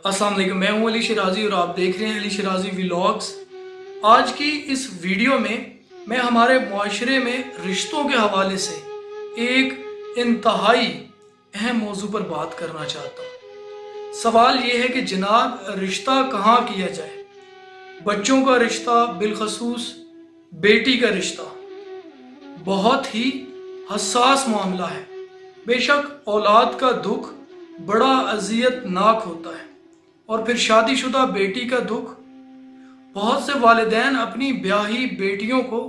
अस्सलाम वालेकुम, मैं हूं अली शिराजी और आप देख रहे हैं अली शिराजी व्लॉग्स। आज की इस वीडियो में मैं हमारे मुआशरे में रिश्तों के हवाले से एक इंतहाई अहम मौजू पर बात करना चाहता हूं। सवाल ये है कि जनाब रिश्ता कहाँ किया जाए। बच्चों का रिश्ता, बिलखसूस बेटी का रिश्ता बहुत ही हसास मामला है। बेशक औलाद का दुख बड़ा अजियतनाक होता है और फिर शादीशुदा बेटी का दुख। बहुत से वालिदैन अपनी ब्याही बेटियों को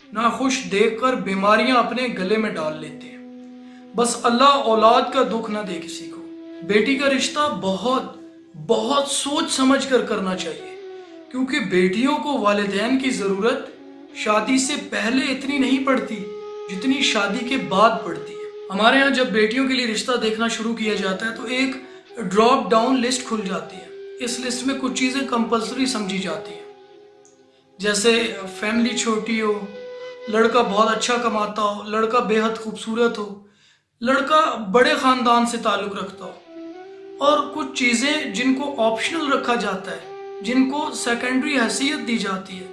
नाखुश देखकर बीमारियां अपने गले में डाल लेते हैं। बस अल्लाह औलाद का दुख ना दे किसी को। बेटी का रिश्ता बहुत बहुत सोच समझ कर करना चाहिए, क्योंकि बेटियों को वालिदैन की ज़रूरत शादी से पहले इतनी नहीं पड़ती जितनी शादी के बाद पड़ती है। हमारे यहाँ जब बेटियों के लिए रिश्ता देखना शुरू किया जाता है तो एक ड्रॉप डाउन लिस्ट खुल जाती है। इस लिस्ट में कुछ चीज़ें कंपलसरी समझी जाती हैं, जैसे फैमिली छोटी हो, लड़का बहुत अच्छा कमाता हो, लड़का बेहद खूबसूरत हो, लड़का बड़े ख़ानदान से ताल्लुक़ रखता हो, और कुछ चीज़ें जिनको ऑप्शनल रखा जाता है, जिनको सेकेंडरी हैसियत दी जाती है,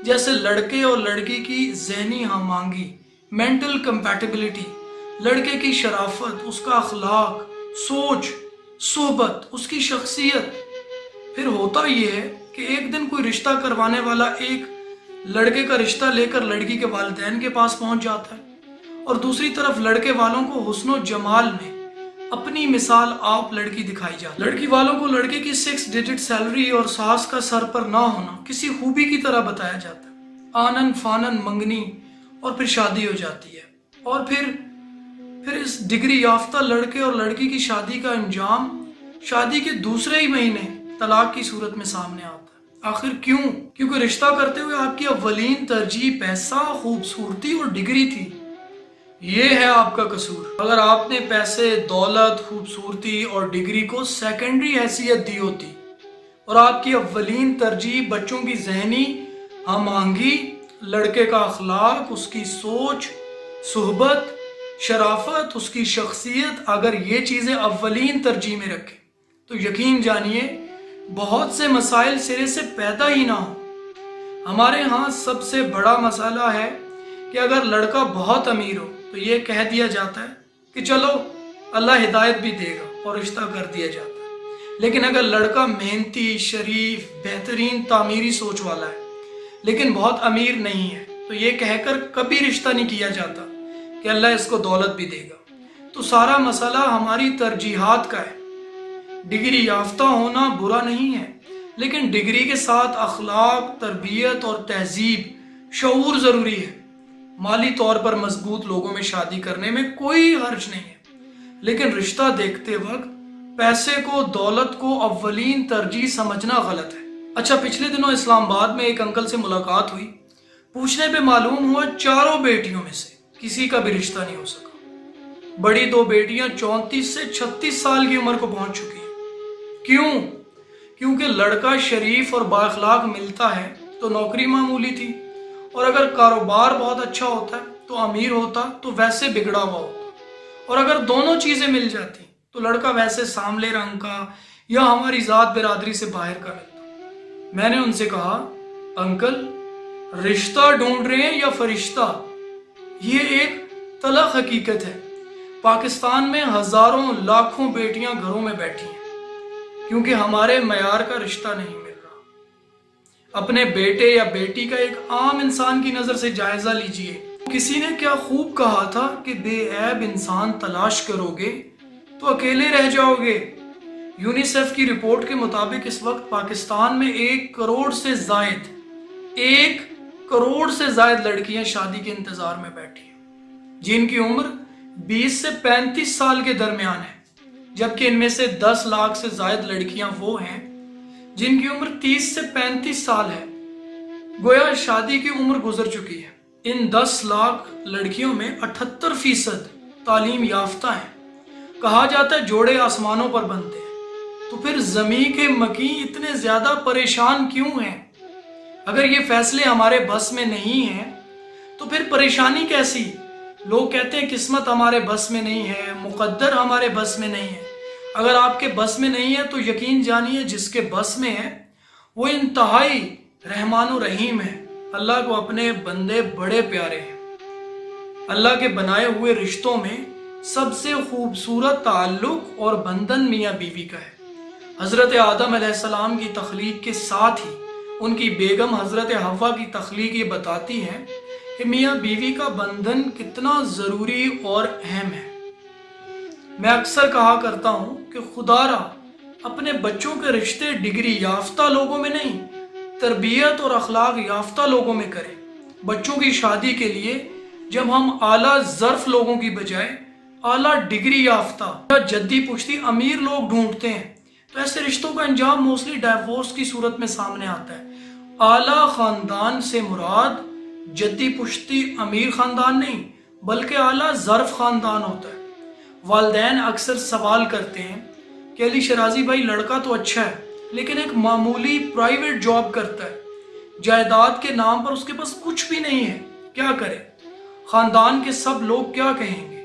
जैसे लड़के और लड़की की ज़हनी हमआहंगी, मेंटल कंपैटिबिलिटी, लड़के की शराफत, उसका अखलाक, सोच, सोहबत, उसकी शख्सियत। फिर होता ये है कि एक दिन कोई रिश्ता करवाने वाला एक लड़के का रिश्ता लेकर लड़की के वालिदैन के पास पहुंच जाता है, और दूसरी तरफ लड़के वालों को हुस्नो जमाल में अपनी मिसाल आप लड़की दिखाई जाती है। लड़की वालों को लड़के की 6 डिजिट सैलरी और सास का सर पर ना होना किसी खूबी की तरह बताया जाता है। आनन फानन मंगनी और फिर शादी हो जाती है, और फिर इस डिग्री याफ्ता लड़के और लड़की की शादी का अंजाम शादी के दूसरे ही महीने तलाक की सूरत में सामने आता है। आखिर क्यों? क्योंकि रिश्ता करते हुए आपकी अव्वलीन तरजीह पैसा, खूबसूरती और डिग्री थी। ये है आपका कसूर। अगर आपने पैसे, दौलत, खूबसूरती और डिग्री को सेकेंडरी हैसियत दी होती और आपकी अव्वलीन तरजीह बच्चों की ज़हनी हमआहंगी, लड़के का अखलाक, उसकी सोच, सुहबत, शराफत, उसकी शख्सियत, अगर ये चीज़ें अव्वलीन तरजीह में रखें तो यकीन जानिए बहुत से मसाइल सिरे से पैदा ही ना हो। हमारे यहाँ सबसे बड़ा मसला है कि अगर लड़का बहुत अमीर हो तो ये कह दिया जाता है कि चलो अल्लाह हिदायत भी देगा, और रिश्ता कर दिया जाता है। लेकिन अगर लड़का मेहनती, शरीफ, बेहतरीन तामीरी सोच वाला है लेकिन बहुत अमीर नहीं है तो ये कहकर कभी रिश्ता नहीं किया जाता कि अल्लाह इसको दौलत भी देगा। तो सारा मसला हमारी तरजीहात का है। डिग्री याफ्ता होना बुरा नहीं है, लेकिन डिग्री के साथ अखलाक, तरबियत और तहजीब, शऊर ज़रूरी है। माली तौर पर मजबूत लोगों में शादी करने में कोई हर्ज नहीं है, लेकिन रिश्ता देखते वक्त पैसे को, दौलत को अव्वलीन तरजीह समझना गलत है। अच्छा, पिछले दिनों इस्लामाबाद में एक अंकल से मुलाकात हुई। पूछने पे मालूम हुआ चारों बेटियों में से किसी का भी रिश्ता नहीं हो सका। बड़ी 2 बेटियां 34 से 36 साल की उम्र को पहुंच चुकी हैं। क्यों? क्योंकि लड़का शरीफ और बाअखलाक मिलता है तो नौकरी मामूली थी, और अगर कारोबार बहुत अच्छा होता है तो अमीर होता तो वैसे बिगड़ा हुआ होता, और अगर दोनों चीज़ें मिल जाती तो लड़का वैसे सांवले रंग का या हमारी ज़ात बिरादरी से बाहर का मिलता। मैंने उनसे कहा, अंकल रिश्ता ढूंढ रहे हैं या फरिश्ता? ये एक तलख हकीकत है। पाकिस्तान में हजारों लाखों बेटियां घरों में बैठी हैं क्योंकि हमारे मयार का रिश्ता नहीं मिल रहा। अपने बेटे या बेटी का एक आम इंसान की नजर से जायजा लीजिए। किसी ने क्या खूब कहा था कि बेऐब इंसान तलाश करोगे तो अकेले रह जाओगे। यूनिसेफ की रिपोर्ट के मुताबिक इस वक्त पाकिस्तान में 1 करोड़ से जायद लड़कियां शादी के इंतजार में बैठी हैं, जिनकी उम्र 20 से 35 साल के दरमियान है, जबकि इनमें से 10 लाख से जायद लड़कियां वो हैं जिनकी उम्र 30 से 35 साल है। गोया शादी की उम्र गुजर चुकी है। इन 10 लाख लड़कियों में 78% तालीम याफ्ता हैं। कहा जाता है जोड़े आसमानों पर बनते हैं, तो फिर ज़मीं के मकी इतने ज़्यादा परेशान क्यों हैं? अगर ये फैसले हमारे बस में नहीं हैं तो फिर परेशानी कैसी? लोग कहते हैं किस्मत हमारे बस में नहीं है, मुकद्दर हमारे बस में नहीं है। अगर आपके बस में नहीं है तो यकीन जानिए जिसके बस में है वो इंतहाई रहमान और रहीम है। अल्लाह को अपने बंदे बड़े प्यारे हैं। अल्लाह के बनाए हुए रिश्तों में सबसे खूबसूरत ताल्लुक और बंधन मियाँ बीवी का है। हज़रत आदम अलैहिस्सलाम की तख्लीक के साथ ही उनकी बेगम हज़रत हव्वा की तख्लीक ये बताती है कि मियाँ बीवी का बंधन कितना ज़रूरी और अहम है। मैं अक्सर कहा करता हूँ कि खुदारा अपने बच्चों के रिश्ते डिग्री याफ्ता लोगों में नहीं, तरबियत और अखलाक याफ्ता लोगों में करें। बच्चों की शादी के लिए जब हम आला ज़र्फ लोगों की बजाय आला डिग्री याफ्ता या जद्दी पुश्ती अमीर लोग ढूंढते हैं तो ऐसे रिश्तों का अंजाम मोस्टली डाइवोर्स की सूरत में सामने आता है। आला खानदान से मुराद जद्दी पुश्ती अमीर खानदान नहीं बल्कि आला ज़र्फ खानदान होता है। वालिदैन अक्सर सवाल करते हैं कि अली शराजी भाई लड़का तो अच्छा है लेकिन एक मामूली प्राइवेट जॉब करता है, जायदाद के नाम पर उसके पास कुछ भी नहीं है, क्या करे? खानदान के सब लोग क्या कहेंगे?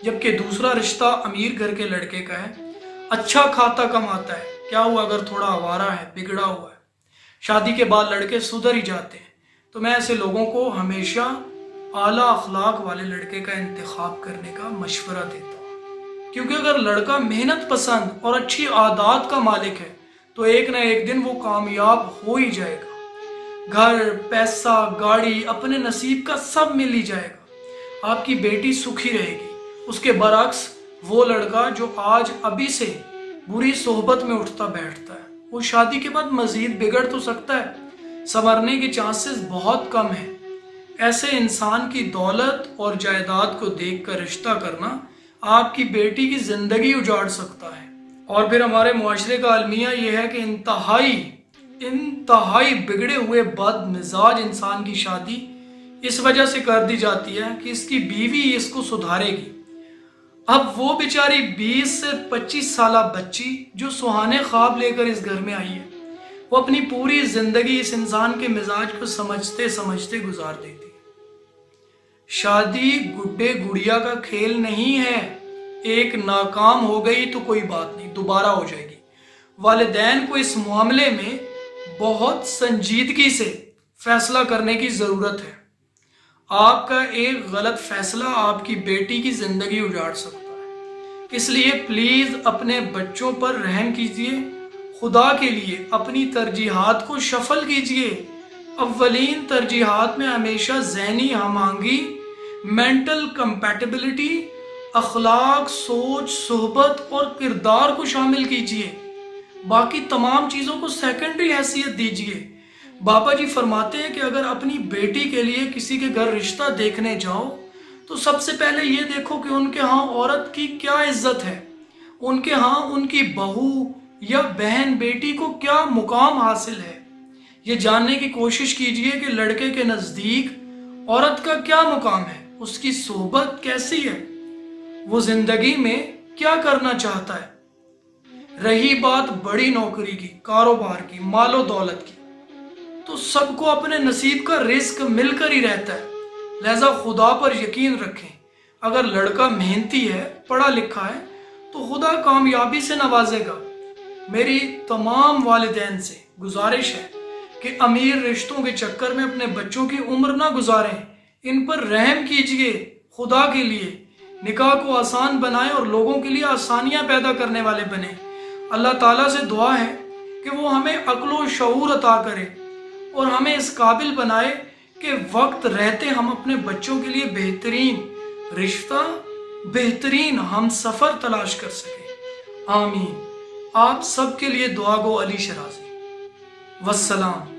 जबकि दूसरा रिश्ता अमीर घर के लड़के का है, अच्छा खाता कमाता है, क्या हुआ अगर थोड़ा आवारा है, बिगड़ा हुआ है, शादी के बाद लड़के सुधर ही जाते हैं। तो मैं ऐसे लोगों को हमेशा आला अखलाक वाले लड़के का इंतखाब करने का मशवरा देता हूँ, क्योंकि अगर लड़का मेहनत पसंद और अच्छी आदत का मालिक है तो एक ना एक दिन वो कामयाब हो ही जाएगा। घर, पैसा, गाड़ी, अपने नसीब का सब मिल ही जाएगा। आपकी बेटी सुखी रहेगी। उसके बरक्स वो लड़का जो आज अभी से बुरी सोहबत में उठता बैठता है वो शादी के बाद मजीद बिगड़ तो सकता है, संवरने के चांसेस बहुत कम है। ऐसे इंसान की दौलत और जायदाद को देखकर रिश्ता करना आपकी बेटी की जिंदगी उजाड़ सकता है। और फिर हमारे मुआशरे का अलमिया ये है कि इंतहाई बिगड़े हुए बद मिजाज इंसान की शादी इस वजह से कर दी जाती है कि इसकी बीवी इसको सुधारेगी। अब वो बेचारी 20 से 25 साल बच्ची जो सुहाने ख्वाब लेकर इस घर में आई है वो अपनी पूरी जिंदगी इस इंसान के मिजाज को समझते समझते गुजार देती है। शादी गुड्डे गुड़िया का खेल नहीं है। एक नाकाम हो गई तो कोई बात नहीं, दोबारा हो जाएगी। वालिदैन को इस मामले में बहुत संजीदगी से फैसला करने की जरूरत है। आपका एक गलत फैसला आपकी बेटी की जिंदगी उजाड़ सकता है। इसलिए प्लीज अपने बच्चों पर रहम कीजिए। खुदा के लिए अपनी तरजीहात को शफल कीजिए। अव्वलीन तरजीहात में हमेशा ज़हनी हमांगी, मेंटल कंपैटिबिलिटी, अखलाक, सोच, सोहबत और किरदार को शामिल कीजिए। बाकी तमाम चीज़ों को सेकेंडरी हैसियत दीजिए। बाबा जी फरमाते हैं कि अगर अपनी बेटी के लिए किसी के घर रिश्ता देखने जाओ तो सबसे पहले ये देखो कि उनके यहाँ औरत की क्या इज्जत है, उनके यहाँ उनकी बहू या बहन बेटी को क्या मुकाम हासिल है। ये जानने की कोशिश कीजिए कि लड़के के नज़दीक औरत का क्या मुकाम है, उसकी सोहबत कैसी है, वो जिंदगी में क्या करना चाहता है। रही बात बड़ी नौकरी की, कारोबार की, मालो दौलत की, तो सबको अपने नसीब का रिस्क मिलकर ही रहता है। लिहाजा खुदा पर यकीन रखें। अगर लड़का मेहनती है, पढ़ा लिखा है तो खुदा कामयाबी से नवाजेगा। मेरी तमाम वालिदैन से गुजारिश है कि अमीर रिश्तों के चक्कर में अपने बच्चों की उम्र ना गुजारें। इन पर रहम कीजिए। खुदा के लिए निकाह को आसान बनाएं और लोगों के लिए आसानियां पैदा करने वाले बने। अल्लाह ताला से दुआ है कि वो हमें अक्ल व शऊर अता करे और हमें इस काबिल बनाए कि वक्त रहते हम अपने बच्चों के लिए बेहतरीन रिश्ता, बेहतरीन हम सफ़र तलाश कर सकें। आमीन। आप सबके लिए दुआ गो अली शराजी। वस्सलाम।